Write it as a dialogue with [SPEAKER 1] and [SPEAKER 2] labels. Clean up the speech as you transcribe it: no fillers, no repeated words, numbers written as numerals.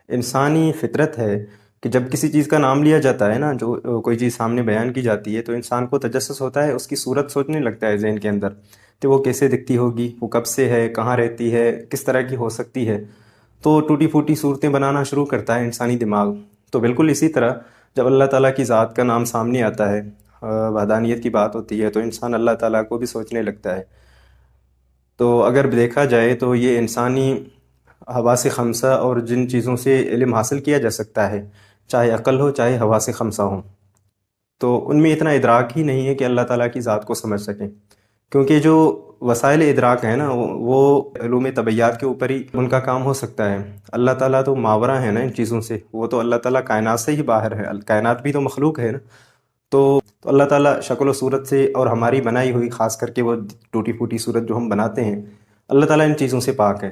[SPEAKER 1] انسانی فطرت ہے کہ جب کسی چیز کا نام لیا جاتا ہے نا، جو کوئی چیز سامنے بیان کی جاتی ہے، تو انسان کو تجسس ہوتا ہے، اس کی صورت سوچنے لگتا ہے ذہن کے اندر کہ وہ کیسے دکھتی ہوگی، وہ کب سے ہے، کہاں رہتی ہے، کس طرح کی ہو سکتی ہے۔ تو ٹوٹی پھوٹی صورتیں بنانا شروع کرتا ہے انسانی دماغ۔ تو بالکل اسی طرح جب اللہ تعالیٰ کی ذات کا نام سامنے آتا ہے، وحدانیت کی بات ہوتی ہے، تو انسان اللہ تعالیٰ کو بھی سوچنے لگتا ہے۔ تو اگر دیکھا جائے تو یہ انسانی حواس خمسہ اور جن چیزوں سے علم حاصل کیا جا سکتا ہے، چاہے عقل ہو چاہے حواس خمسہ ہوں، تو ان میں اتنا ادراک ہی نہیں ہے کہ اللہ تعالیٰ کی ذات کو سمجھ سکیں، کیونکہ جو وسائل ادراک ہیں نا وہ علوم طبیعیات کے اوپر ہی ان کا کام ہو سکتا ہے۔ اللہ تعالیٰ تو ماورا ہے نا ان چیزوں سے، وہ تو اللہ تعالیٰ کائنات سے ہی باہر ہے، کائنات بھی تو مخلوق ہے نا۔ تو اللہ تعالیٰ شکل و صورت سے اور ہماری بنائی ہوئی خاص کر کے وہ ٹوٹی پھوٹی صورت جو ہم بناتے ہیں، اللہ تعالیٰ ان چیزوں سے پاک ہے۔